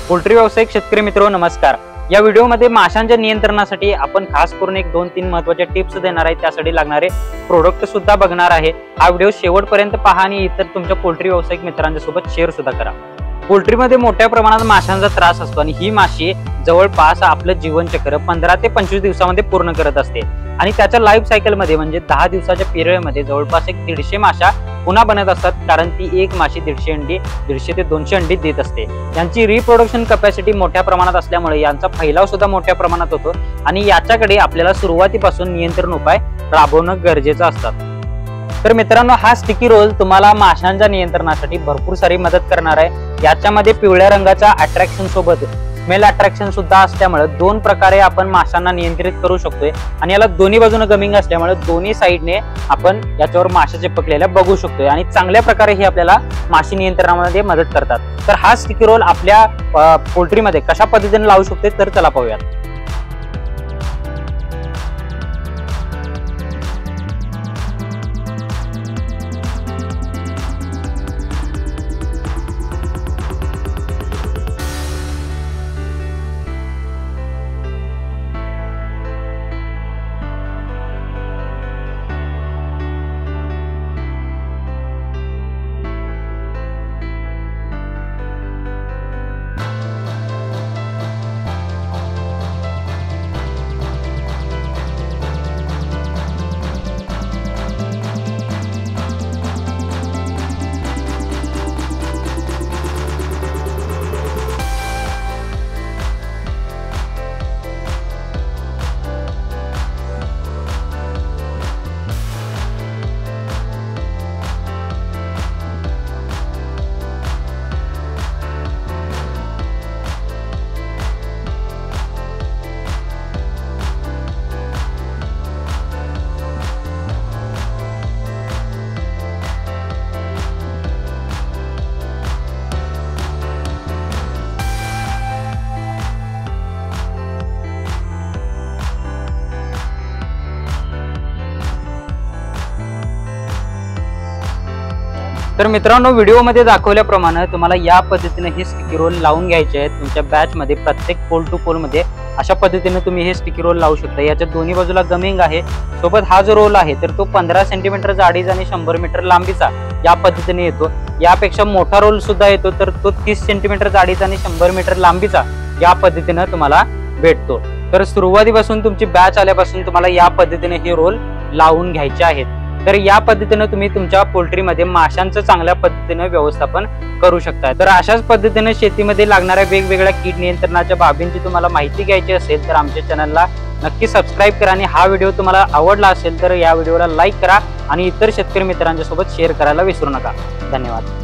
Poultry व्यावसायिक शेतकरी मित्र नमस्कार। या व्हिडिओमध्ये माशांच्या नियंत्रणासाठी आपण खास करून एक 2-3 महत्त्वाच्या टिप्स देणार आहे, त्यासाठी लागणारे प्रोडक्ट सुद्धा बघणार आहे। हा व्हिडिओ शेवटपर्यंत पहा आणि इतर तुमच्या पोल्ट्री व्यावसायिक मित्रांच्या सोबत शेअर सुद्धा करा। पोल्ट्रीमध्ये मोठ्या प्रमाणात माशांचा त्रास असतो आणि ही माशी जवळपास आपलं जीवनचक्र 15 ते 25 दिवसांमध्ये पूर्ण करत असते आणि त्याच्या लाईफ सायकल मध्ये म्हणजे 10 दिवसाच्या पिरियड मध्ये जवळपास 150 माशा पुन्हा बनत असतात, कारण ती एक माशी 150 ते 200 अंडी देत असते। यांची रिप्रोडक्शन कॅपॅसिटी मोठ्या प्रमाणात असल्यामुळे यांचा फैलाव सुद्धा मोठ्या प्रमाणात होतो आणि याच्याकडे आपल्याला सुरुवातीपासून नियंत्रण उपाय राबवणं गरजेचं असतं। तर मित्रांनो, हा स्टिकी रोल तुम्हाला माशांच्या नियंत्रणासाठी भरपूर सारी मदत करणार आहे। याच्यामध्ये पिवळ्या रंगाचा अट्रॅक्शन सोबत स्मेल अट्रॅक्शन सुद्धा असल्यामुळे 2 प्रकारे आपण माशांना नियंत्रित करू शकतोय आणि याला दोन्ही बाजूने गमिंग असल्यामुळे दोन्ही साइडने आपण याच्यावर माशा चिपकलेल्या बघू शकतोय आणि चांगल्या प्रकारे हे आपल्याला माशी नियंत्रणामध्ये मदत करतात। तर हा स्टिकी रोल आपल्या पोल्ट्रीमध्ये कशा पद्धतीने लावू शकतोय तर चला पाहूयात। तर मित्रांनो, व्हिडिओमध्ये दाखवल्याप्रमाणे तुम्हाला या पद्धतीने हे स्टिकी रोल लावून घ्यायचे आहेत। तुमच्या बॅच मध्ये प्रत्येक पोल टू पोल मध्ये अशा पद्धतीने तुम्ही हे स्टिकी रोल लावू शकता। याच्या दोन्ही बाजूला गमिंग आहे, सोबत हा जो रोल आहे तर तो 15 सेंटीमीटर जाडीचा आणि 100 मीटर लांबीचा या पद्धतीने येतो। यापेक्षा मोठा रोल सुद्धा येतो, तर तो 30 सेंटीमीटर जाडीचा आणि 100 मीटर लांबीचा या पद्धतीने तुम्हाला भेटतो। तर सुरुवातीपासून तुमची बॅच आल्यापासून तुम्हाला या पद्धतीने हे रोल लावून घ्यायचे आहेत। तर या पद्धतीने तुम्ही तुमच्या पोल्ट्रीमध्ये माशांचं चांगल्या पद्धतीने व्यवस्थापन करू शकता। तर अशाच पद्धतीने शेतीमध्ये लागणाऱ्या वेगवेगळ्या कीड नियंत्रणाच्या बाबींची तुम्हाला माहिती घ्यायची असेल तर आमच्या चॅनलला नक्की सबस्क्राईब करा आणि हा व्हिडिओ तुम्हाला आवडला असेल तर या व्हिडिओला लाईक करा आणि इतर शेतकरी मित्रांच्या सोबत शेअर करायला विसरू नका। धन्यवाद।